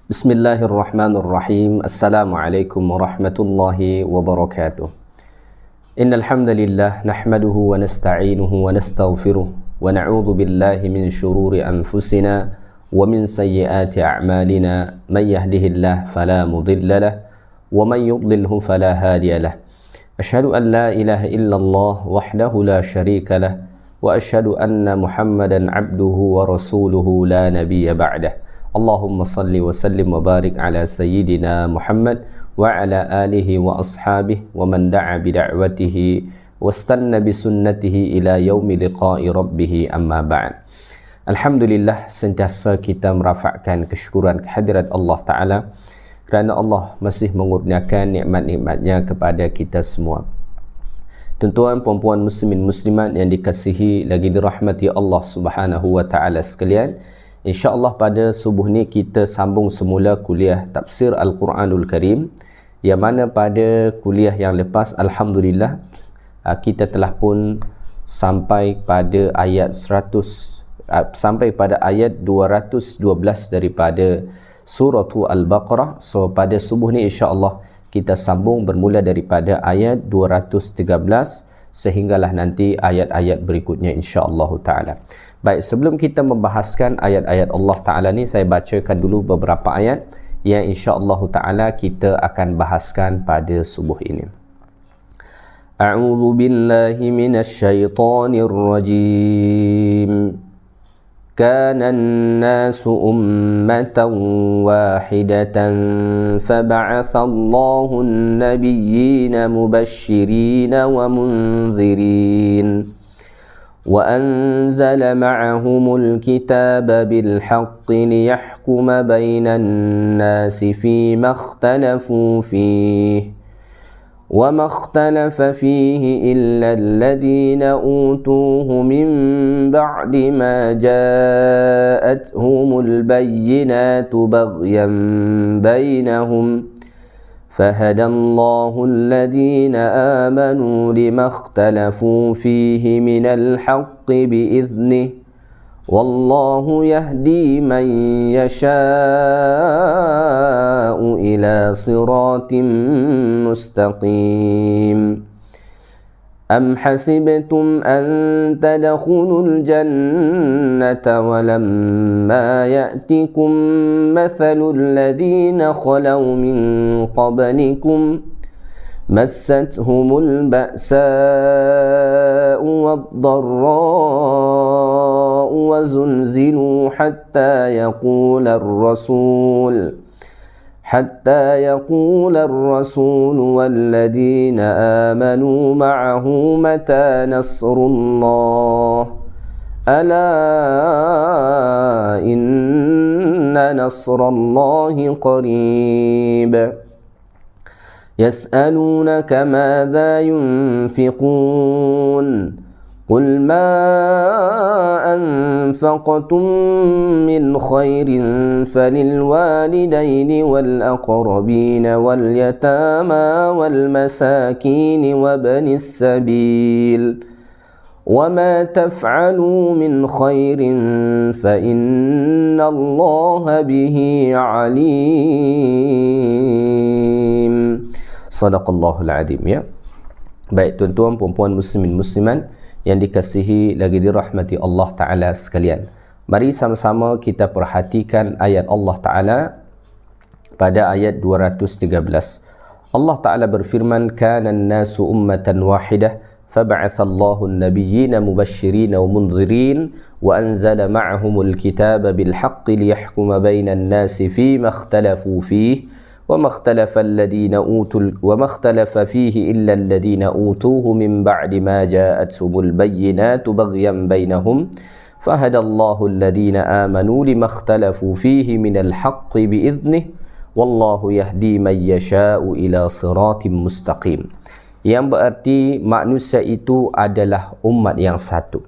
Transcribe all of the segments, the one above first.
Bismillahirrahmanirrahim. Assalamualaikum warahmatullahi wabarakatuh. Innal hamdalillah nahmaduhu wa nasta'inuhu wa nastaghfiruh wa na'udzu billahi min shururi anfusina wa min sayyiati a'malina. May yahdihillahu fala mudilla lahu wa man yudlilhu fala hadiya lahu. Asyhadu an la ilaha illallah wahdahu la syarika lahu wa asyhadu anna Muhammadan 'abduhu wa rasuluhu la nabiyya ba'dahu. Allahumma salli wa sallim wa barik ala sayyidina Muhammad wa ala alihi wa ashabihi wa man da'a bi da'watihi wa istanna bi sunnatihi ila yaumi liqa'i rabbih, amma ba'd. Alhamdulillah, sentiasa kita merafakkan kesyukuran kehadirat Allah Ta'ala kerana Allah masih mengurniakan nikmat-nikmatnya kepada kita semua. Tuan-tuan, puan-puan muslimin muslimat yang dikasihi lagi dirahmati Allah Subhanahu wa Ta'ala sekalian, InsyaAllah pada subuh ni kita sambung semula kuliah tafsir Al-Quranul Karim, yang mana pada kuliah yang lepas Alhamdulillah kita telah pun sampai pada ayat 212 daripada surah Al-Baqarah. So pada subuh ni insyaAllah kita sambung bermula daripada ayat 213 sehinggalah nanti ayat-ayat berikutnya insyaAllah ta'ala. Baik, sebelum kita membahaskan ayat-ayat Allah Ta'ala ni, saya bacakan dulu beberapa ayat yang insya-Allah Ta'ala kita akan bahaskan pada subuh ini. A'udzu billahi minasy syaithanir rajim. Kana an-nasu ummatan wahidatan fab'atha Allahu an-nabiyyina mubashshirina wa munzirin. وأنزل معهم الكتاب بالحق ليحكم بين الناس فيما اختلفوا فيه وما اختلف فيه إلا الذين أوتوه من بعد ما جاءتهم البينات بغيا بينهم فهدى الله الذين آمنوا لما اختلفوا فيه من الحق بإذنه والله يهدي من يشاء إلى صراط مستقيم. أم حسبتم أن تدخلوا الجنة ولما يأتكم مثل الذين خلوا من قبلكم مستهم البأساء والضراء وزلزلوا حتى يقول الرسول والذين آمنوا معه متى نصر الله ألا إن نصر الله قريب. يسألونك ماذا ينفقون قل ما أنفقتم من خير فللوالدين والأقربين واليتامى والمساكين وابن السبيل وما تفعلوا من خير فإن الله به عليم. Sadaqallahul Azim. Ya. Baik tuan-tuan, puan-puan muslimin muslimat yang dikasihi lagi dirahmati Allah Ta'ala sekalian, mari sama-sama kita perhatikan ayat Allah Ta'ala pada ayat 213. Allah Ta'ala berfirman, kana an-nasu ummatan wahidah fab'atha Allahu an-nabiyyina mubashshirina wa munzirin wa anzala ma'ahumul kitaba bil haqqi liyahkuma bainan nasi fima ikhtalafu fihi وما اختلف فيه إلا الذين أوتوه من بعد ما جاءتهم البينات بغيا بينهم فهدى الله الذين آمنوا لما اختلفوا فيه من الحق بإذنه والله يهدي من يشاء إلى صراط مستقيم. Yang berarti manusia itu adalah umat yang satu.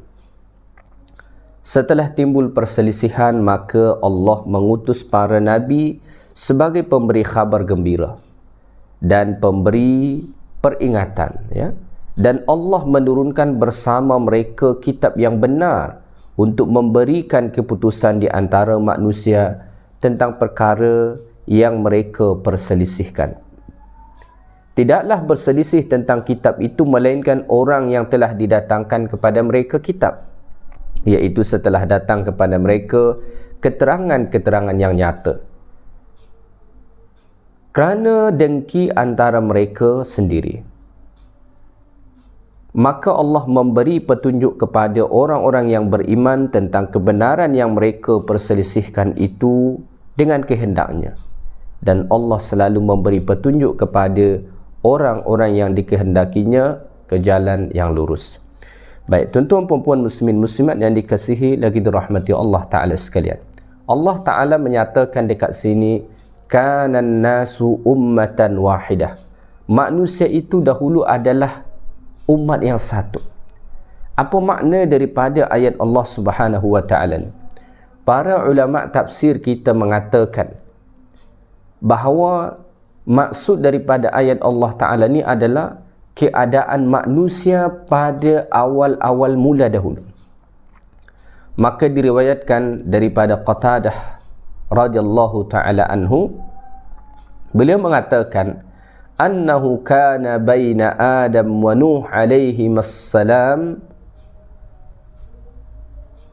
Setelah timbul perselisihan, maka Allah mengutus para nabi sebagai pemberi khabar gembira dan pemberi peringatan, ya. Dan Allah menurunkan bersama mereka kitab yang benar untuk memberikan keputusan di antara manusia tentang perkara yang mereka perselisihkan. Tidaklah berselisih tentang kitab itu melainkan orang yang telah didatangkan kepada mereka kitab, iaitu setelah datang kepada mereka keterangan-keterangan yang nyata, kerana dengki antara mereka sendiri. Maka Allah memberi petunjuk kepada orang-orang yang beriman tentang kebenaran yang mereka perselisihkan itu dengan kehendaknya, dan Allah selalu memberi petunjuk kepada orang-orang yang dikehendakinya ke jalan yang lurus. Baik, tuan-tuan puan-puan muslimin muslimat yang dikasihi lagi dirahmati Allah Ta'ala sekalian, Allah Ta'ala menyatakan dekat sini, kanan nasu ummatan wahidah, manusia itu dahulu adalah umat yang satu. Apa makna daripada ayat Allah Subhanahu wa Ta'ala ni? Para ulama tafsir kita mengatakan bahawa maksud daripada ayat Allah Ta'ala ni adalah keadaan manusia pada awal-awal mula dahulu. Maka diriwayatkan daripada Qatadah radhiyallahu ta'ala anhu, beliau mengatakan annahu kana baina Adam wa Nuh alaihi assalam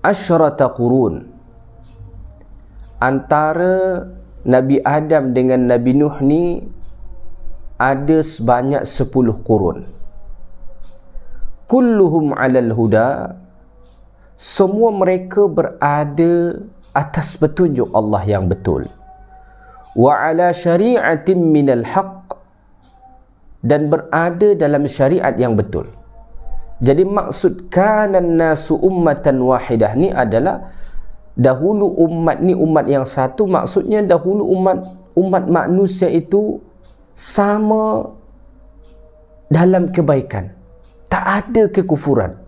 asyrata qurun, antara Nabi Adam dengan Nabi Nuh ni ada sebanyak 10 kurun. Kulluhum alal huda, semua mereka berada atas petunjuk Allah yang betul. Wa ala syari'atin minal haqq, dan berada dalam syariat yang betul. Jadi maksud kanan nasu ummatan wahidah ni adalah dahulu umat ni umat yang satu, maksudnya dahulu umat manusia itu sama dalam kebaikan, tak ada kekufuran.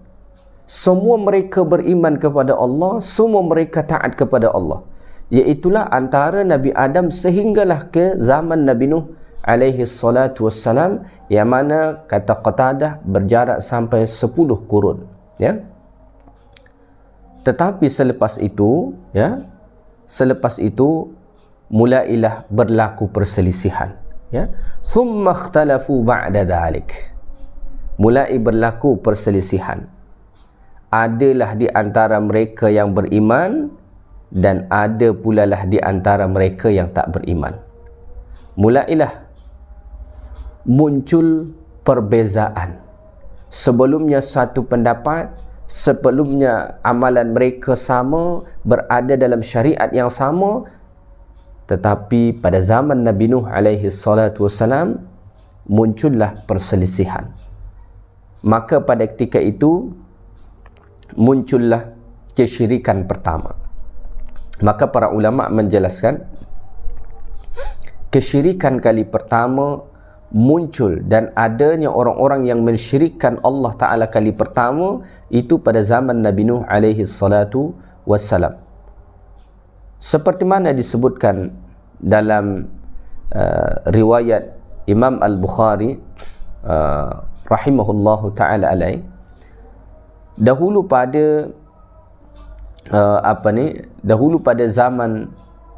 Semua mereka beriman kepada Allah, semua mereka taat kepada Allah. Iaitulah antara Nabi Adam sehinggalah ke zaman Nabi Nuh alaihi salatu wassalam, yang mana kata Qatadah berjarak sampai 10 kurun, ya. Tetapi selepas itu, ya, selepas itu mulailah berlaku perselisihan, ya. Summa ikhtalafu ba'da dhalik, mulai berlaku perselisihan. Adalah di antara mereka yang beriman dan ada pula lah di antara mereka yang tak beriman. Mulailah muncul perbezaan. Sebelumnya satu pendapat, sebelumnya amalan mereka sama, berada dalam syariat yang sama, tetapi pada zaman Nabi Nuh alaihi salatu wassalam muncullah perselisihan. Maka pada ketika itu muncullah kesyirikan pertama. Maka para ulama menjelaskan kesyirikan kali pertama muncul dan adanya orang-orang yang mensyirikkan Allah Ta'ala kali pertama itu pada zaman Nabi Nuh alaihi salatu wassalam. Seperti mana disebutkan dalam riwayat Imam Al-Bukhari rahimahullahu ta'ala alaih, dahulu pada dahulu pada zaman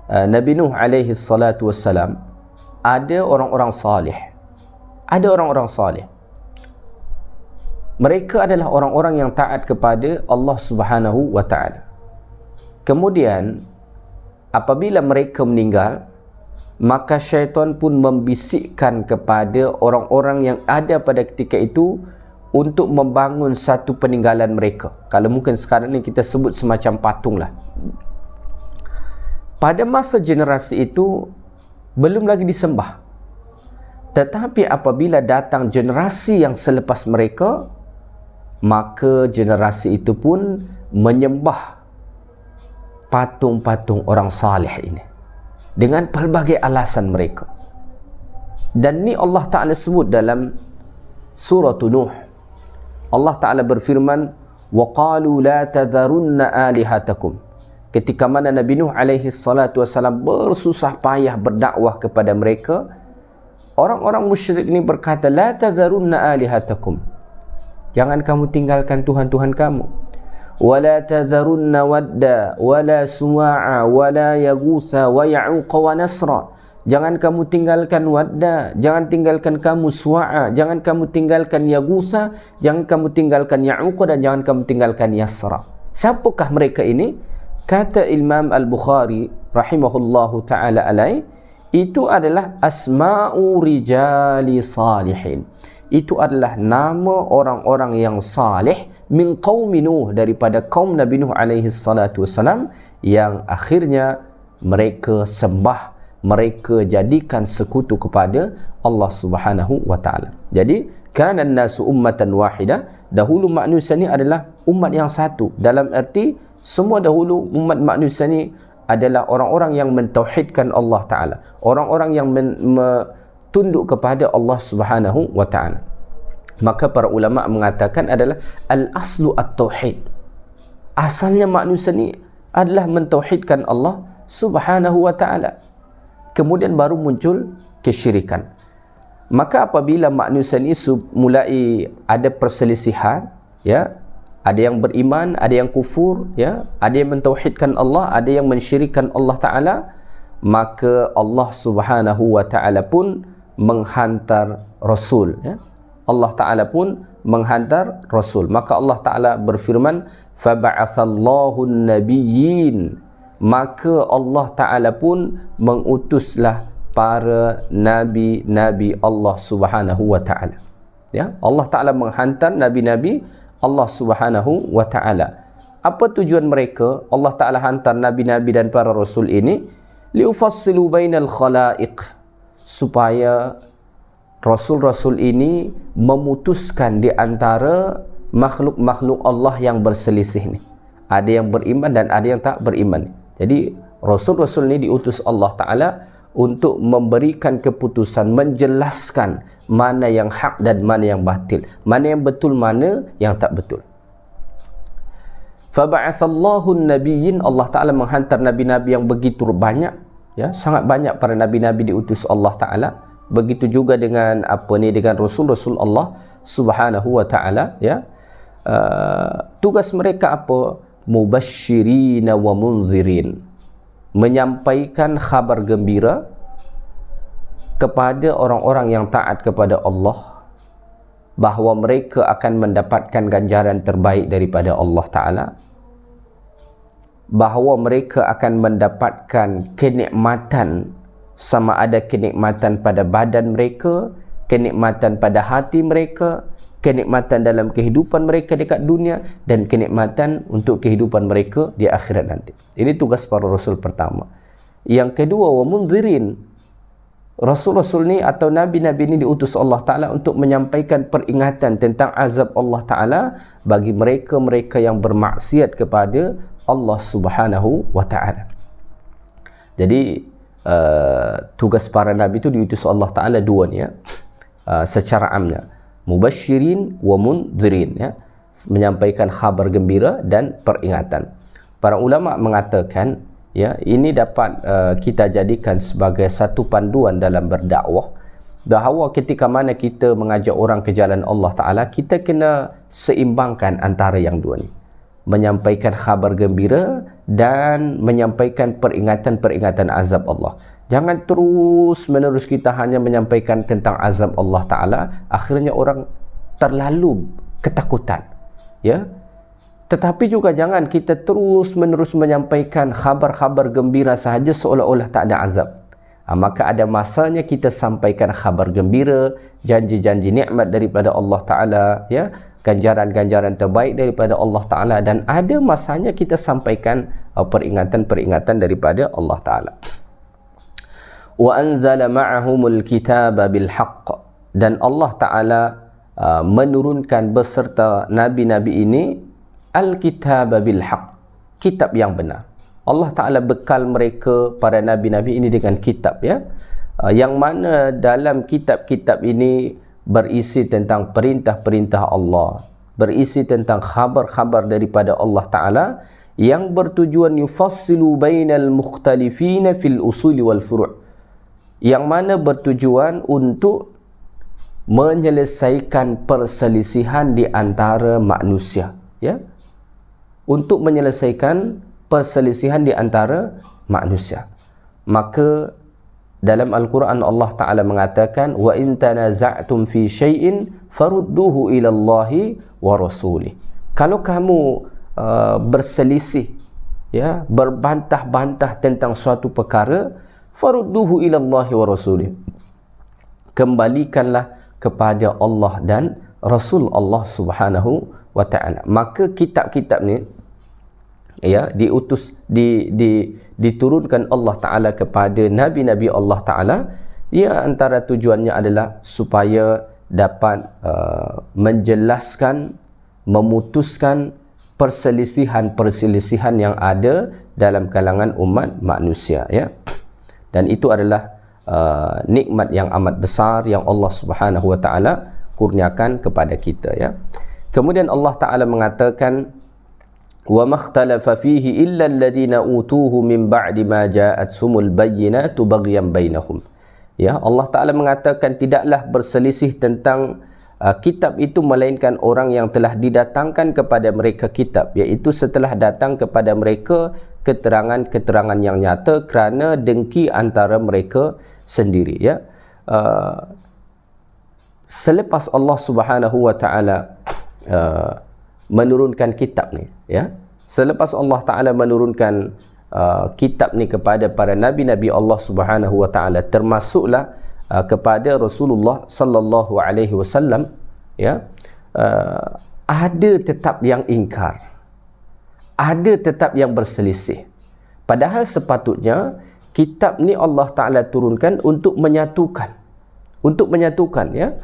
Nabi Nuh alaihi salatu wassalam ada orang-orang salih. Ada orang-orang salih. Mereka adalah orang-orang yang taat kepada Allah Subhanahu wa Ta'ala. Kemudian apabila mereka meninggal, maka syaitan pun membisikkan kepada orang-orang yang ada pada ketika itu untuk membangun satu peninggalan mereka. Kalau mungkin sekarang ni kita sebut semacam patung lah. Pada masa generasi itu belum lagi disembah. Tetapi apabila datang generasi yang selepas mereka, maka generasi itu pun menyembah patung-patung orang salih ini dengan pelbagai alasan mereka. Dan ni Allah Ta'ala sebut dalam surah Nuh. Allah Ta'ala berfirman, وَقَالُوا لَا تَذَرُنَّ آلِهَتَكُمْ. Ketika mana Nabi Nuh alaihi salatu wassalam bersusah payah berdakwah kepada mereka, orang-orang musyrik ini berkata, "La tadharunna alihatakum." Jangan kamu tinggalkan Tuhan-Tuhan kamu. "Wa la tadharunna wadda wa la suwa'a wa la yaghutha wa ya'uqa wa nasra." jangan kamu tinggalkan Wadda, jangan tinggalkan kamu Suwa'a, jangan kamu tinggalkan Yaghutha, jangan kamu tinggalkan Ya'uqa, dan jangan kamu tinggalkan Yasra. Siapakah mereka ini? Kata Imam Al-Bukhari rahimahullahu ta'ala alaih, itu adalah asma'u rijali salihin. Itu adalah nama orang-orang yang salih min qaumi Nuh, daripada kaum Nabi Nuh alaihi salatu wassalam, yang akhirnya mereka sembah, mereka jadikan sekutu kepada Allah Subhanahu wa taala. Jadi kana an-nasu ummatan wahidah, dahulu manusia ni adalah umat yang satu, dalam erti semua dahulu umat manusia ni adalah orang-orang yang mentauhidkan Allah taala, orang-orang yang tunduk kepada Allah Subhanahu wa taala. Maka para ulama mengatakan adalah al-aslu at-tauhid. Asalnya manusia ni adalah mentauhidkan Allah Subhanahu wa taala. Kemudian baru muncul kesyirikan. Maka apabila manusia ni mulai ada perselisihan, ya, ada yang beriman, ada yang kufur, ya, ada yang mentauhidkan Allah, ada yang mensyirikkan Allah taala, maka Allah Subhanahu wa taala pun menghantar rasul, ya. Allah taala pun menghantar rasul. Maka Allah taala berfirman, faba'atsallahu an-nabiyyin, maka Allah taala pun mengutuslah para nabi-nabi Allah Subhanahu wa taala. Ya, Allah taala menghantar nabi-nabi Allah Subhanahu wa taala. Apa tujuan mereka? Allah taala hantar nabi-nabi dan para rasul ini liufassilu bainal khalaiq, supaya rasul-rasul ini memutuskan di antara makhluk-makhluk Allah yang berselisih ni. Ada yang beriman dan ada yang tak beriman. Jadi rasul-rasul ini diutus Allah taala untuk memberikan keputusan, menjelaskan mana yang hak dan mana yang batil, mana yang betul, mana yang tak betul. Faba'atsallahu an-nabiyyin, Allah taala menghantar nabi-nabi yang begitu banyak, ya, sangat banyak para nabi-nabi diutus Allah taala. Begitu juga dengan dengan rasul-rasul Allah Subhanahu wa taala, ya. Tugas mereka apa? Mubashshirina wa munzirin, menyampaikan khabar gembira kepada orang-orang yang taat kepada Allah bahawa mereka akan mendapatkan ganjaran terbaik daripada Allah taala, bahawa mereka akan mendapatkan kenikmatan, sama ada kenikmatan pada badan mereka, kenikmatan pada hati mereka, kenikmatan dalam kehidupan mereka dekat dunia, dan kenikmatan untuk kehidupan mereka di akhirat nanti. Ini tugas para rasul pertama. Yang kedua, wa munzirin, rasul-rasul ni atau nabi-nabi ni diutus Allah taala untuk menyampaikan peringatan tentang azab Allah taala bagi mereka-mereka yang bermaksiat kepada Allah Subhanahu wa taala. Jadi tugas para nabi itu diutus Allah taala dua ni, ya, secara amnya, mubasyirin wa munzirin, ya, menyampaikan khabar gembira dan peringatan. Para ulama mengatakan, ya, ini dapat kita jadikan sebagai satu panduan dalam berdakwah, bahawa ketika mana kita mengajak orang ke jalan Allah taala, kita kena seimbangkan antara yang dua ni, menyampaikan khabar gembira dan menyampaikan peringatan-peringatan azab Allah. Jangan terus menerus kita hanya menyampaikan tentang azab Allah taala, akhirnya orang terlalu ketakutan, ya. Tetapi juga jangan kita terus menerus menyampaikan khabar-khabar gembira sahaja seolah-olah tak ada azab. Maka ada masanya kita sampaikan khabar gembira, janji-janji nikmat daripada Allah taala, ya, ganjaran-ganjaran terbaik daripada Allah taala, dan ada masanya kita sampaikan peringatan-peringatan daripada Allah taala. Wa anzala ma'ahumul kitaba bil haqq, dan Allah taala menurunkan beserta nabi-nabi ini al-kitaba bil haqq, kitab yang benar. Allah taala bekal mereka para nabi-nabi ini dengan kitab, ya, yang mana dalam kitab-kitab ini berisi tentang perintah-perintah Allah, berisi tentang khabar-khabar daripada Allah taala yang bertujuan yufassilu bainal mukhtalifina fil usuli wal furu', yang mana bertujuan untuk menyelesaikan perselisihan di antara manusia, ya, untuk menyelesaikan perselisihan di antara manusia. Maka dalam Al-Quran Allah Ta'ala mengatakan, wa in tanaza'tum fi syai'in farudduhu ila Allahi wa rasulih. Kalau kamu berselisih, ya, berbantah-bantah tentang suatu perkara, farudduhu ila Allahi wa rasulih, kembalikanlah kepada Allah dan Rasul Allah Subhanahu wa Ta'ala. Maka kitab-kitab ni, ya, diturunkan Allah Ta'ala kepada Nabi-Nabi Allah Ta'ala, ya, antara tujuannya adalah supaya dapat menjelaskan, memutuskan perselisihan-perselisihan yang ada dalam kalangan umat manusia, ya. Dan itu adalah nikmat yang amat besar yang Allah Subhanahu wa Ta'ala kurniakan kepada kita, ya. Kemudian Allah Ta'ala mengatakan, wa makhtalafa fihi illa alladhina utuhu min ba'di ma ja'athumul bayyinatu baghyan bainahum. Ya, Allah Ta'ala mengatakan tidaklah berselisih tentang kitab itu melainkan orang yang telah didatangkan kepada mereka kitab, iaitu setelah datang kepada mereka keterangan-keterangan yang nyata kerana dengki antara mereka sendiri, ya. Selepas Allah Subhanahu wa Ta'ala menurunkan kitab ni, ya, selepas Allah Ta'ala menurunkan kitab ni kepada para nabi-nabi Allah Subhanahu wa Ta'ala, termasuklah kepada Rasulullah sallallahu alaihi wasallam, ya, ada tetap yang ingkar, ada tetap yang berselisih. Padahal sepatutnya kitab ni Allah Ta'ala turunkan untuk menyatukan, ya,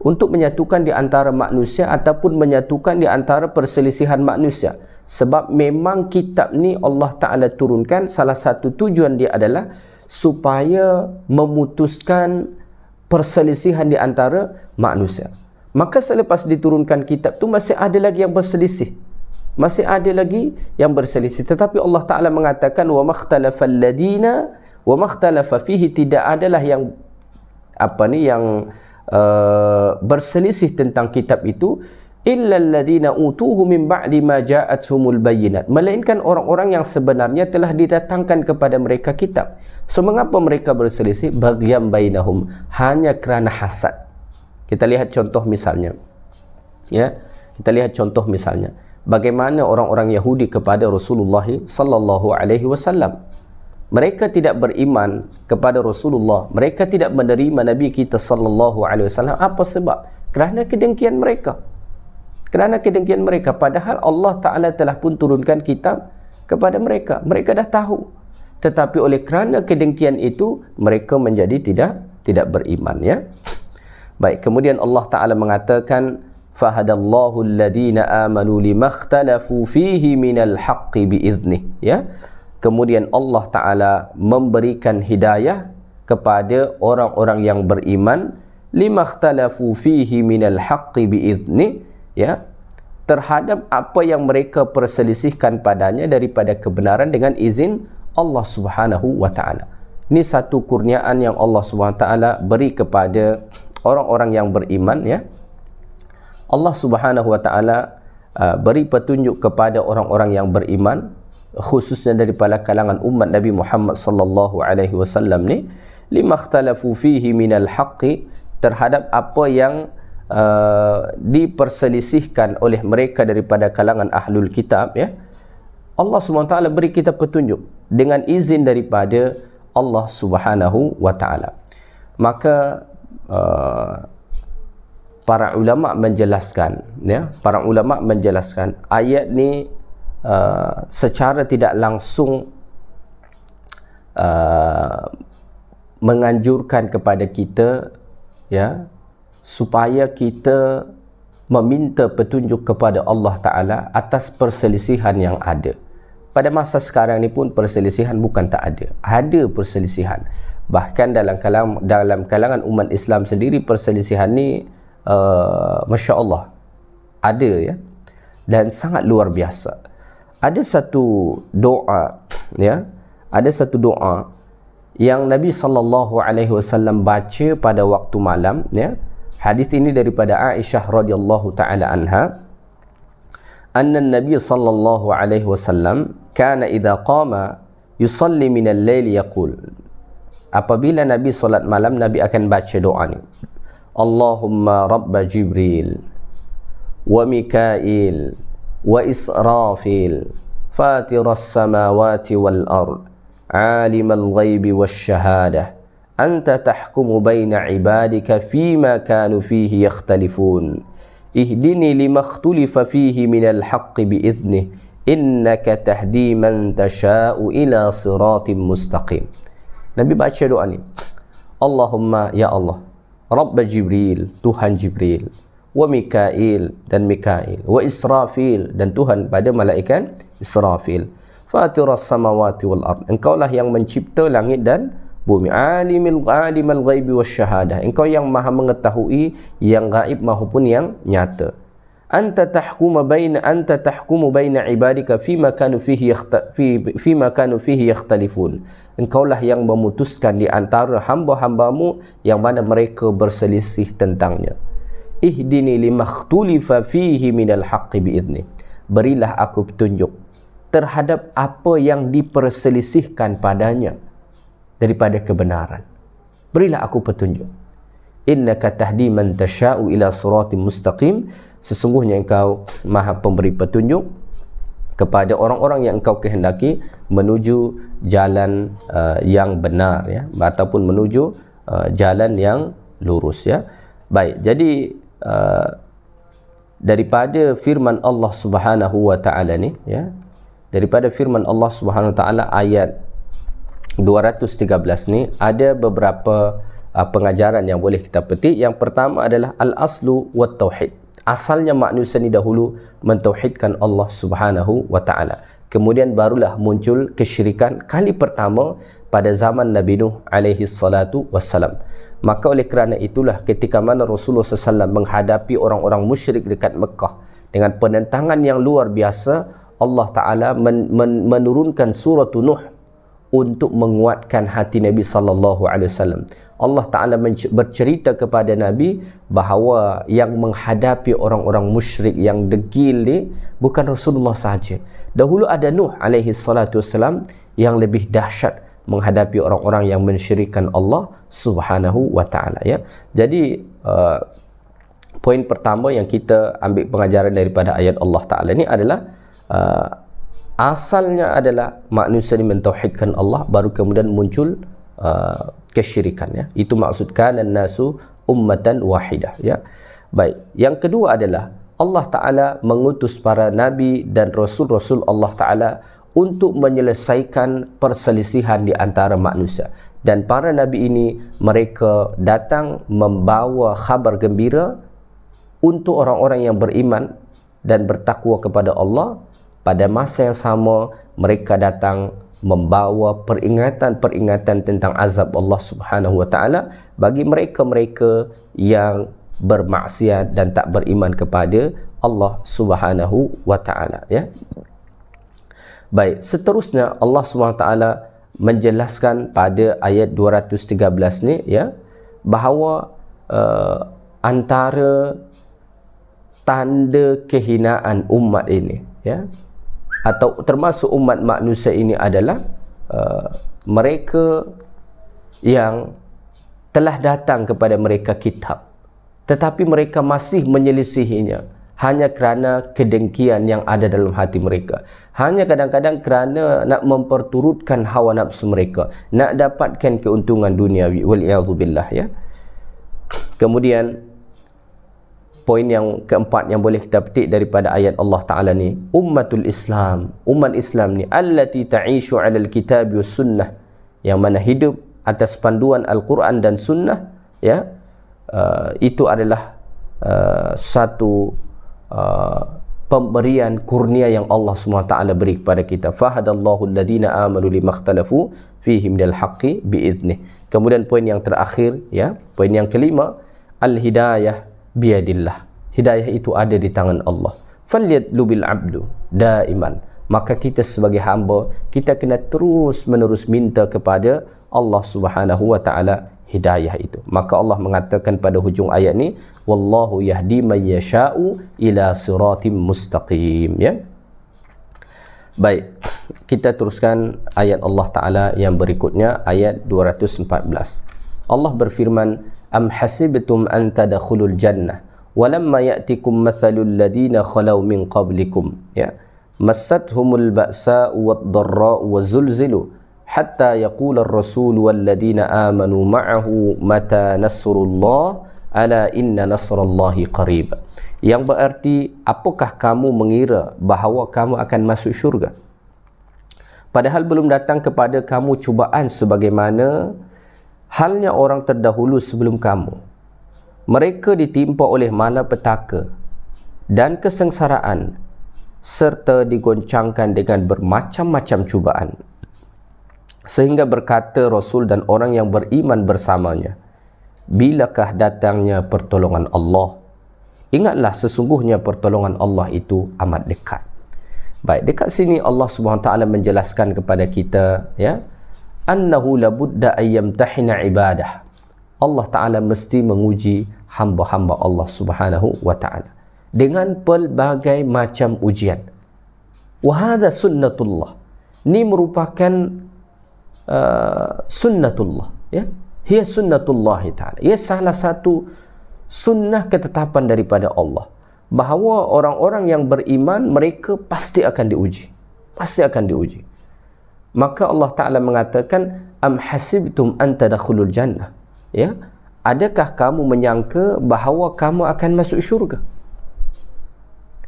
untuk menyatukan di antara manusia ataupun menyatukan di antara perselisihan manusia. Sebab memang kitab ni Allah Ta'ala turunkan, salah satu tujuan dia adalah supaya memutuskan perselisihan di antara manusia. Maka selepas diturunkan kitab tu masih ada lagi yang berselisih, masih ada lagi yang berselisih. Tetapi Allah Ta'ala mengatakan, wa makhtalafa alladina wa makhtalafa fihi, tidak adalah yang berselisih tentang kitab itu illa alladhina utuhu min ba'di ma ja'athumul bayyinat, melainkan orang-orang yang sebenarnya telah didatangkan kepada mereka kitab. So mengapa mereka berselisih? Baghyan bainahum, hanya kerana hasad. Kita lihat contoh misalnya, ya, kita lihat contoh misalnya bagaimana orang-orang Yahudi kepada Rasulullah sallallahu alaihi wasallam. Mereka tidak beriman kepada Rasulullah, mereka tidak menerima Nabi kita sallallahu alaihi wasallam. Apa sebab? Kerana kedengkian mereka. Kerana kedengkian mereka, padahal Allah Ta'ala telah pun turunkan kitab kepada mereka. Mereka dah tahu. Tetapi oleh kerana kedengkian itu, mereka menjadi tidak beriman, ya. Baik, kemudian Allah Ta'ala mengatakan, fahadallahu alladhina amanu limakhtalafu fihi minal haqqi biiznih, ya. Kemudian Allah Ta'ala memberikan hidayah kepada orang-orang yang beriman, limakhtalafu fihi minal haqqi biizni, ya, terhadap apa yang mereka perselisihkan padanya daripada kebenaran dengan izin Allah Subhanahu wa Ta'ala. Ini satu kurniaan yang Allah Subhanahu wa Ta'ala beri kepada orang-orang yang beriman, ya. Allah Subhanahu wa Ta'ala beri petunjuk kepada orang-orang yang beriman, khususnya daripada kalangan umat Nabi Muhammad sallallahu alaihi wasallam ni, limakhtalafu fihi minal haqqi, terhadap apa yang diperselisihkan oleh mereka daripada kalangan ahlul kitab, ya. Allah SWT beri kita petunjuk dengan izin daripada Allah Subhanahu wa Ta'ala. Maka para ulama menjelaskan, ya, para ulama menjelaskan ayat ni secara tidak langsung menganjurkan kepada kita, ya, supaya kita meminta petunjuk kepada Allah Ta'ala atas perselisihan yang ada. Pada masa sekarang ni pun perselisihan bukan tak ada. Ada perselisihan. Bahkan dalam kalangan umat Islam sendiri perselisihan ni Masya Allah ada, ya, dan sangat luar biasa. Ada satu doa, ya, ada satu doa yang Nabi SAW baca pada waktu malam, ya. Hadis ini daripada Aisyah radhiyallahu taala anha, anna Nabi SAW kana idza qama yusalli min al-lail yaqul, apabila Nabi solat malam, Nabi akan baca doa ni. Allahumma rabba Jibril wa Mikail wa Israfil fatiras samawati wal ard alimal ghaibi wasyahadah anta tahkumu baina ibadika fima kanu fihi yakhtalifun ihdini lima ikhtulifa fihi minal haqqi bi'idhnih innaka tahdi man tasha'u ila siratim mustaqim. Nabi baca doa ni, Allahumma, ya Allah, Rabb Jibril, Tuhan Jibril, wa Mikail, dan Mikail, wa Israfil, dan Tuhan pada malaikat Israfil, fatiras samawati wal ard, engkaulah yang mencipta langit dan bumi, alimal ghaibi wasyahadah, engkau yang maha mengetahui yang gaib maupun yang nyata. Anta tahkumu baina ibadika fima kanu fihi yakhtalifun, engkaulah yang memutuskan di antara hamba-hambamu yang mana mereka berselisih tentangnya. Ihdini limakhtulifa fihi minal haqqi bi'idhnih, berilah aku petunjuk terhadap apa yang diperselisihkan padanya daripada kebenaran. Berilah aku petunjuk. Innaka tahdi man tasha'u ila siratim mustaqim, sesungguhnya engkau maha pemberi petunjuk kepada orang-orang yang engkau kehendaki menuju jalan yang benar, ya, ataupun menuju jalan yang lurus, ya. Baik, jadi daripada firman Allah Subhanahu wa taala ni, ya, daripada firman Allah Subhanahu wa taala ayat 213 ni ada beberapa pengajaran yang boleh kita petik. Yang pertama adalah al-aslu wat tauhid. Asalnya manusia ni dahulu mentauhidkan Allah Subhanahu wa taala. Kemudian barulah muncul kesyirikan kali pertama pada zaman Nabi Nuh alaihi salatu wassalam. Maka oleh kerana itulah ketika mana Rasulullah SAW menghadapi orang-orang musyrik dekat Mekah dengan penentangan yang luar biasa, Allah Ta'ala menurunkan surah Nuh untuk menguatkan hati Nabi sallallahu alaihi wasallam. Allah Ta'ala bercerita kepada Nabi bahawa yang menghadapi orang-orang musyrik yang degil ni bukan Rasulullah sahaja. Dahulu ada Nuh alaihi salatu wasallam yang lebih dahsyat menghadapi orang-orang yang mensyirikkan Allah Subhanahu wa taala, ya. Jadi poin pertama yang kita ambil pengajaran daripada ayat Allah Ta'ala ni adalah asalnya adalah manusia ini mentauhidkan Allah, baru kemudian muncul kesyirikan, ya. Itu maksudkan an-nasu ummatan wahidah, ya. Baik, yang kedua adalah Allah Ta'ala mengutus para nabi dan rasul-rasul Allah Ta'ala untuk menyelesaikan perselisihan di antara manusia. Dan para nabi ini mereka datang membawa khabar gembira untuk orang-orang yang beriman dan bertakwa kepada Allah. Pada masa yang sama mereka datang membawa peringatan-peringatan tentang azab Allah Subhanahu wa taala bagi mereka-mereka yang bermaksiat dan tak beriman kepada Allah Subhanahu wa taala, ya. Baik, seterusnya Allah Subhanahu wa taala menjelaskan pada ayat 213 ni, ya, bahawa antara tanda kehinaan umat ini, ya, atau termasuk umat manusia ini adalah mereka yang telah datang kepada mereka kitab, tetapi mereka masih menyelisihinya hanya kerana kedengkian yang ada dalam hati mereka, hanya kadang-kadang kerana nak memperturutkan hawa nafsu mereka, nak dapatkan keuntungan duniawi, wal'iyadzubillah, ya. Kemudian poin yang keempat yang boleh kita petik daripada ayat Allah Ta'ala ni, ummatul Islam, umat Islam ni, allati ta'ishu 'alal kitab was sunnah, yang mana hidup atas panduan Al-Quran dan sunnah, ya. Itu adalah satu pemberian kurnia yang Allah SWT beri kepada kita. Fahadallahu alladhina amanu limakhtalafu fihi minal haqqi bi'idhnih. Kemudian poin yang terakhir, ya, poin yang kelima, al-hidayah biyadillah. Hidayah itu ada di tangan Allah. Falyatlubil abdu daiman. Maka kita sebagai hamba, kita kena terus menerus minta kepada Allah Subhanahu wa taala hidayah itu. Maka Allah mengatakan pada hujung ayat ni, wallahu yahdi man yasha'u ila siratim mustaqim, ya. Baik, kita teruskan ayat Allah Ta'ala yang berikutnya, ayat 214. Allah berfirman, Am hasibtum an tadkhulul jannah walamma ya'tikum mathalul ladina khalau min qablikum, ya, massathumul ba'sa'u wad-dharra'u wazulzilu hatta yaqula ar-rasul wal ladina amanu ma'ahu mata nasrullah ala inna nasrallahi qarib. Yang berarti, apakah kamu mengira bahawa kamu akan masuk syurga padahal belum datang kepada kamu cubaan sebagaimana halnya orang terdahulu sebelum kamu. Mereka ditimpa oleh malapetaka dan kesengsaraan serta digoncangkan dengan bermacam-macam cubaan, sehingga berkata Rasul dan orang yang beriman bersamanya, bilakah datangnya pertolongan Allah? Ingatlah, sesungguhnya pertolongan Allah itu amat dekat. Baik, dekat sini Allah Subhanahu Wa Taala menjelaskan kepada kita, ya, annahu labudda ayyamtahina ibadah. Allah Ta'ala mesti menguji hamba-hamba Allah Subhanahu Wa Ta'ala dengan pelbagai macam ujian. Wahada sunnatullah. Ini merupakan sunnatullah, ya. Ia sunnatullah Ta'ala. Ia salah satu sunnah ketetapan daripada Allah, bahawa orang-orang yang beriman mereka pasti akan diuji. Pasti akan diuji. Maka Allah Ta'ala mengatakan, Am hasibtum an tadkhulul jannah, ya, adakah kamu menyangka bahawa kamu akan masuk syurga?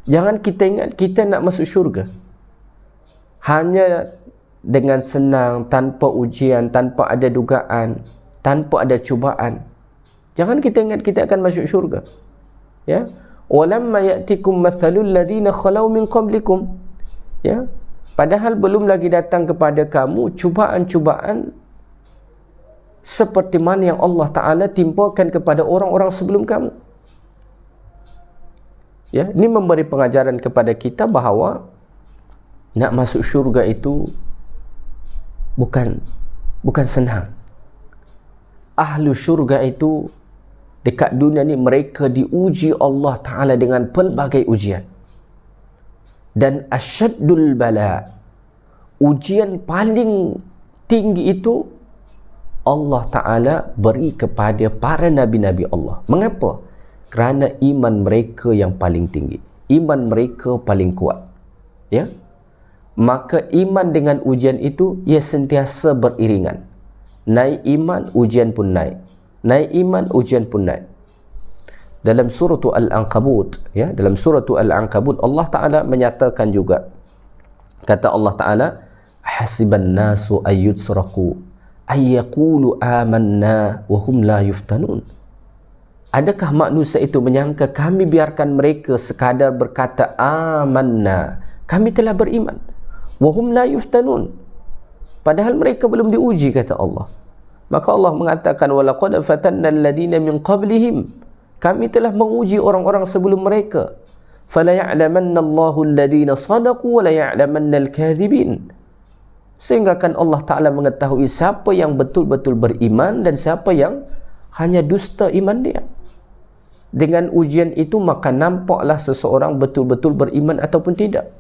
Jangan kita ingat kita nak masuk syurga hanya dengan senang, tanpa ujian, tanpa ada dugaan, tanpa ada cubaan. Jangan kita ingat kita akan masuk syurga, ya. Walamma ya'tikum mathalul ladina khalau min qablikum, ya, padahal belum lagi datang kepada kamu cubaan-cubaan seperti mana yang Allah Ta'ala timpakan kepada orang-orang sebelum kamu. Ya, ini memberi pengajaran kepada kita bahawa nak masuk syurga itu bukan senang. Ahlu syurga itu dekat dunia ni mereka diuji Allah Ta'ala dengan pelbagai ujian. Dan asyaddul bala, ujian paling tinggi itu Allah Ta'ala beri kepada para nabi-nabi Allah. Mengapa? Kerana iman mereka yang paling tinggi, iman mereka paling kuat, ya. Maka iman dengan ujian itu ia sentiasa beriringan. Naik iman, ujian pun naik. Naik iman, ujian pun naik. Dalam surah Al-Ankabut, ya, dalam surah Al-Ankabut Allah Ta'ala menyatakan juga, kata Allah Ta'ala, hasiban nasu ayyutsraku ayyaqulu amanna wa hum la yuftanun. Adakah manusia itu menyangka kami biarkan mereka sekadar berkata amanna, kami telah beriman, wa hum la yuftanun, padahal mereka belum diuji, kata Allah. Maka Allah mengatakan, walaqad fatanna alladhina min qablihim, kami telah menguji orang-orang sebelum mereka. Fala ya'lamanna Allahu alladhina sadaqu wa la ya'lamanna al-kadhibin. Sehingga kan Allah Ta'ala mengetahui siapa yang betul-betul beriman dan siapa yang hanya dusta iman dia. Dengan ujian itu maka nampaklah seseorang betul-betul beriman ataupun tidak.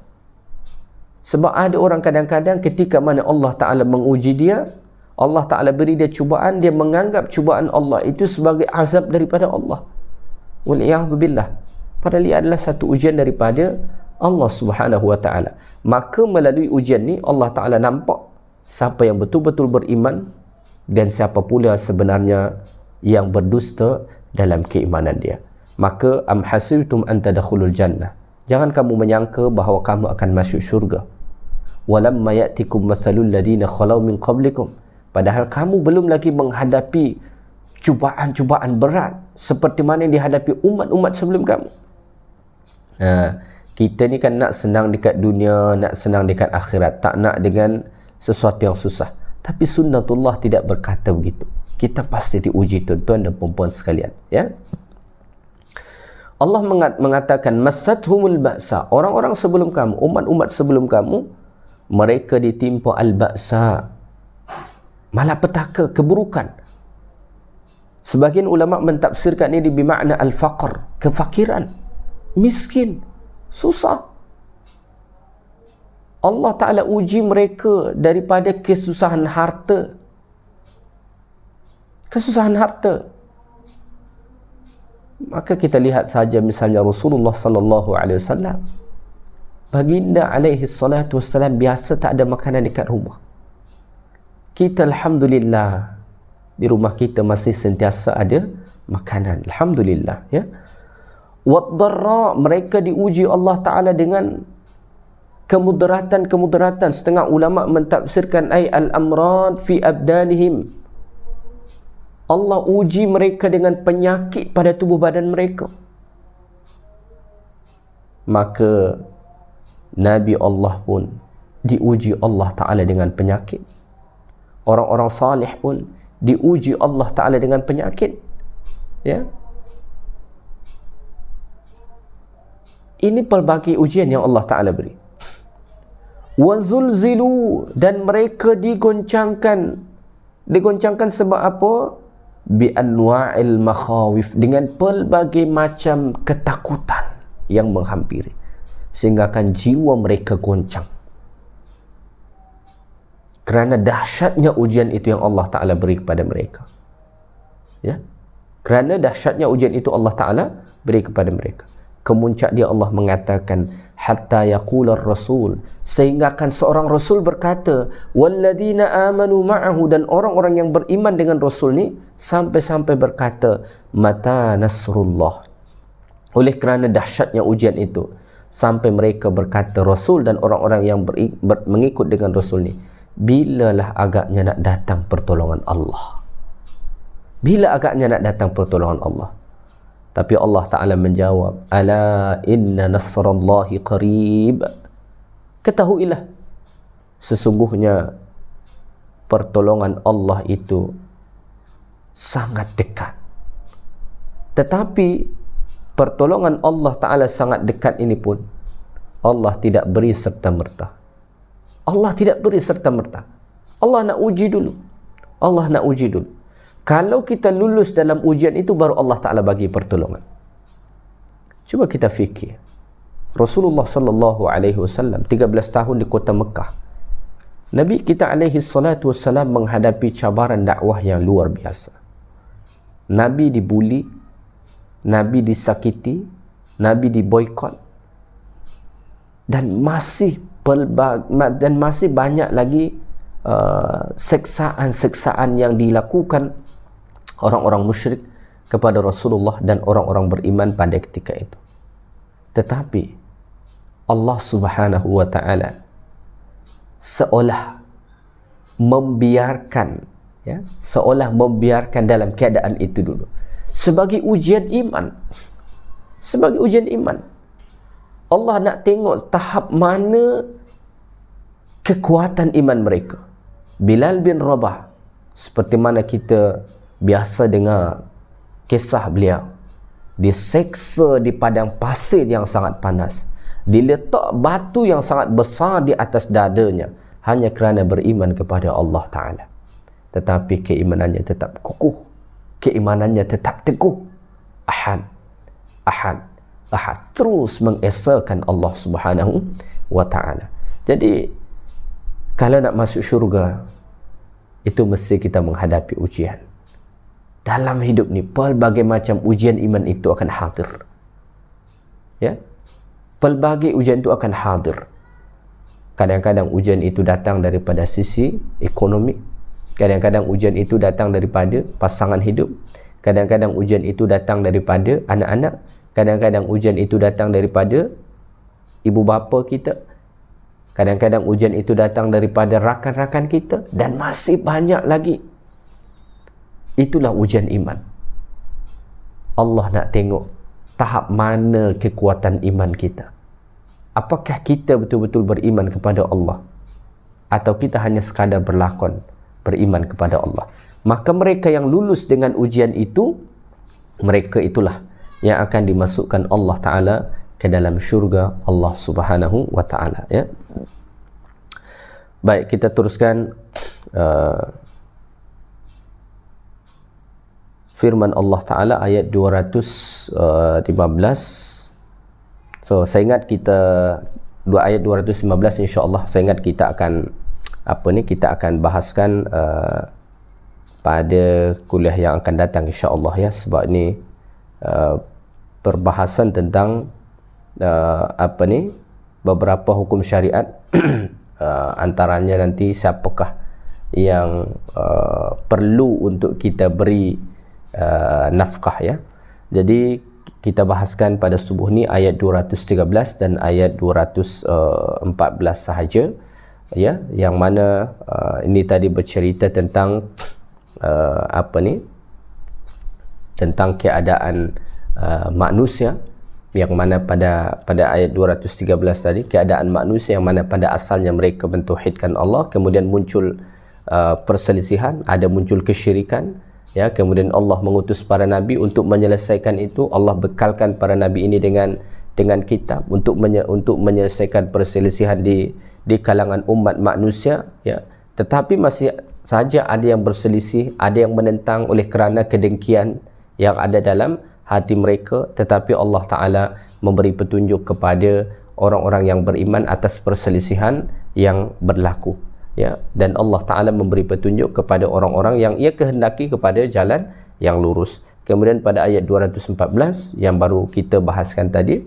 Sebab ada orang kadang-kadang ketika mana Allah Ta'ala menguji dia, Allah Ta'ala beri dia cubaan, dia menganggap cubaan Allah itu sebagai azab daripada Allah. Wal'iyahzubillah. Padahal ia adalah satu ujian daripada Allah Subhanahu Wa Ta'ala. Maka melalui ujian ni Allah Ta'ala nampak siapa yang betul-betul beriman dan siapa pula sebenarnya yang berdusta dalam keimanan dia. Maka am hasibtum an tadkhulul jannah, jangan kamu menyangka bahawa kamu akan masuk syurga. Walamma ya'tikum mathalul ladina khalau min qablikum, padahal kamu belum lagi menghadapi cubaan-cubaan berat seperti mana yang dihadapi umat-umat sebelum kamu. Kita ni kan nak senang dekat dunia, nak senang dekat akhirat, tak nak dengan sesuatu yang susah. Tapi sunnatullah tidak berkata begitu. Kita pasti diuji, tuan-tuan dan puan-puan sekalian, ya. Allah mengatakan massathumul ba'sa, orang-orang sebelum kamu, umat-umat sebelum kamu, mereka ditimpa al-ba'sa, malapetaka, keburukan. Sebagian ulama mentafsirkan ini bermakna al-faqr, kefakiran, miskin, susah. Allah Ta'ala uji mereka daripada kesusahan harta. Kesusahan harta. Maka kita lihat saja misalnya Rasulullah sallallahu alaihi wasallam. Baginda alaihi salatu wassalam biasa tak ada makanan dekat rumah. Kita alhamdulillah di rumah kita masih sentiasa ada makanan. Alhamdulillah, ya. Wad-dharra, mereka diuji Allah Ta'ala dengan kemudaratan-kemudaratan. Setengah ulama mentafsirkan ay al-amrad fi abdanihim. Allah uji mereka dengan penyakit pada tubuh badan mereka. Maka Nabi Allah pun diuji Allah Ta'ala dengan penyakit. Orang-orang salih pun diuji Allah Ta'ala dengan penyakit. Ya. Ini pelbagai ujian yang Allah Ta'ala beri. Wazulzilu, dan mereka digoncangkan. Digoncangkan sebab apa? Bi anwa'il makhawif, dengan pelbagai macam ketakutan yang menghampiri, sehingga kan jiwa mereka goncang. Kerana dahsyatnya ujian itu yang Allah Ta'ala beri kepada mereka. Ya. Kerana dahsyatnya ujian itu Allah Ta'ala beri kepada mereka. Kemuncak dia Allah mengatakan, hatta yaqular rasul, sehingga kan seorang rasul berkata, walladzina amanu ma'ahu, dan orang-orang yang beriman dengan rasul ni sampai-sampai berkata, mata nasrullah. Oleh kerana dahsyatnya ujian itu, sampai mereka berkata, rasul dan orang-orang yang mengikut dengan rasul ni, bilalah agaknya nak datang pertolongan Allah. Bila agaknya nak datang pertolongan Allah? Tapi Allah Ta'ala menjawab, ala inna nasrallahi qarib. Ketahuilah, sesungguhnya pertolongan Allah itu sangat dekat. Tetapi pertolongan Allah Ta'ala sangat dekat ini pun Allah tidak beri serta-merta. Allah tidak beri serta-merta. Allah nak uji dulu. Allah nak uji dulu. Kalau kita lulus dalam ujian itu, baru Allah Ta'ala bagi pertolongan. Cuba kita fikir. Rasulullah sallallahu alaihi wasallam 13 tahun di kota Mekah. Nabi kita alaihi salatu wassalam menghadapi cabaran dakwah yang luar biasa. Nabi dibuli, Nabi disakiti, Nabi diboikot, dan masih banyak lagi seksaan-seksaan yang dilakukan orang-orang musyrik kepada Rasulullah dan orang-orang beriman pada ketika itu. Tetapi Allah Subhanahu wa Ta'ala seolah membiarkan, ya, seolah membiarkan dalam keadaan itu dulu sebagai ujian iman. Sebagai ujian iman. Allah nak tengok tahap mana kekuatan iman mereka. Bilal bin Rabah, seperti mana kita biasa dengar kisah beliau, diseksa di padang pasir yang sangat panas, diletak batu yang sangat besar di atas dadanya, hanya kerana beriman kepada Allah Ta'ala. Tetapi keimanannya tetap kukuh, keimanannya tetap teguh. Ahad, Ahad, Ahad, terus mengesahkan Allah Subhanahu wa Ta'ala. Jadi kalau nak masuk syurga, itu mesti kita menghadapi ujian. Dalam hidup ni, pelbagai macam ujian iman itu akan hadir. Ya, pelbagai ujian itu akan hadir. Kadang-kadang ujian itu datang daripada sisi ekonomi. Kadang-kadang ujian itu datang daripada pasangan hidup. Kadang-kadang ujian itu datang daripada anak-anak. Kadang-kadang ujian itu datang daripada ibu bapa kita. Kadang-kadang ujian itu datang daripada rakan-rakan kita, dan masih banyak lagi. Itulah ujian iman. Allah nak tengok tahap mana kekuatan iman kita. Apakah kita betul-betul beriman kepada Allah, atau kita hanya sekadar berlakon beriman kepada Allah? Maka mereka yang lulus dengan ujian itu, mereka itulah yang akan dimasukkan Allah Ta'ala ke dalam syurga Allah Subhanahu wa Ta'ala, ya. Baik, kita teruskan firman Allah Ta'ala ayat 215. So, saya ingat kita ayat 215 insya-Allah saya ingat kita akan bahaskan pada kuliah yang akan datang insya-Allah ya, sebab ni perbahasan tentang beberapa hukum syariat antaranya nanti siapakah yang perlu untuk kita beri nafkah ya. Jadi kita bahaskan pada subuh ni ayat 213 dan ayat 214 sahaja ya, yang mana ini tadi bercerita tentang tentang keadaan manusia, yang mana pada ayat 213 tadi keadaan manusia yang mana pada asalnya mereka mentauhidkan Allah, kemudian muncul perselisihan, ada muncul kesyirikan ya, kemudian Allah mengutus para nabi untuk menyelesaikan itu. Allah bekalkan para nabi ini dengan kitab untuk menyelesaikan perselisihan di kalangan umat manusia ya, tetapi masih saja ada yang berselisih, ada yang menentang oleh kerana kedengkian yang ada dalam hati mereka, tetapi Allah Ta'ala memberi petunjuk kepada orang-orang yang beriman atas perselisihan yang berlaku ya, dan Allah Ta'ala memberi petunjuk kepada orang-orang yang ia kehendaki kepada jalan yang lurus. Kemudian pada ayat 214 yang baru kita bahaskan tadi,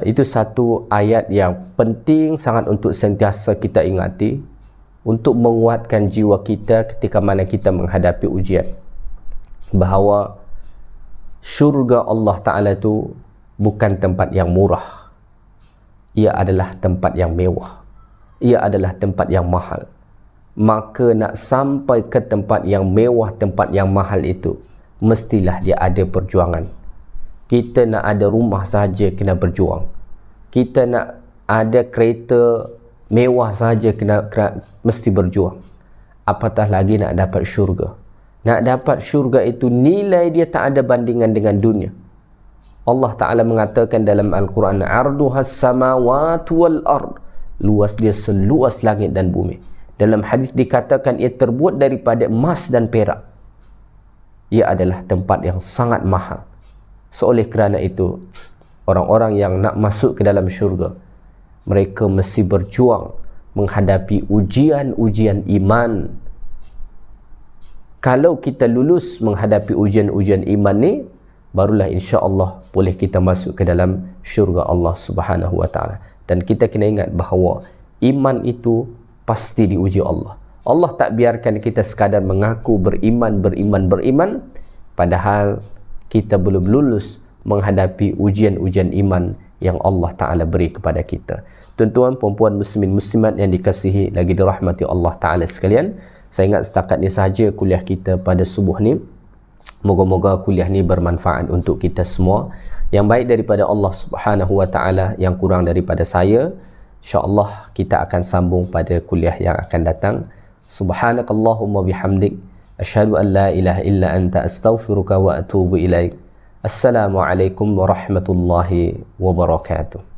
itu satu ayat yang penting sangat untuk sentiasa kita ingati, untuk menguatkan jiwa kita ketika mana kita menghadapi ujian, bahawa syurga Allah Ta'ala itu bukan tempat yang murah, ia adalah tempat yang mewah, ia adalah tempat yang mahal. Maka nak sampai ke tempat yang mewah, tempat yang mahal itu, mestilah dia ada perjuangan. Kita nak ada rumah sahaja kena berjuang, kita nak ada kereta mewah sahaja kena mesti berjuang, apatah lagi nak dapat syurga. Nak dapat syurga itu nilai dia tak ada bandingan dengan dunia. Allah Ta'ala mengatakan dalam Al-Quran, arduhas samawati wal ard, luas dia seluas langit dan bumi. Dalam hadis dikatakan ia terbuat daripada emas dan perak. Ia adalah tempat yang sangat mahal. Seoleh kerana itu, orang-orang yang nak masuk ke dalam syurga, mereka mesti berjuang menghadapi ujian-ujian iman. Kalau kita lulus menghadapi ujian-ujian iman ni, barulah insya-Allah boleh kita masuk ke dalam syurga Allah Subhanahu wa taala. Dan kita kena ingat bahawa iman itu pasti diuji Allah. Allah tak biarkan kita sekadar mengaku beriman, padahal kita belum lulus menghadapi ujian-ujian iman yang Allah Ta'ala beri kepada kita. Tuan-tuan, puan-puan, muslimin, muslimat yang dikasihi lagi dirahmati Allah Ta'ala sekalian, saya ingat setakat ni sahaja kuliah kita pada subuh ni. Moga-moga kuliah ni bermanfaat untuk kita semua. Yang baik daripada Allah Subhanahu wa Ta'ala, yang kurang daripada saya, insya-Allah kita akan sambung pada kuliah yang akan datang. Subhanakallahumma bihamdik, asyhadu an la ilaha illa anta, astaghfiruka wa atubu ilaik. Assalamualaikum warahmatullahi wabarakatuh.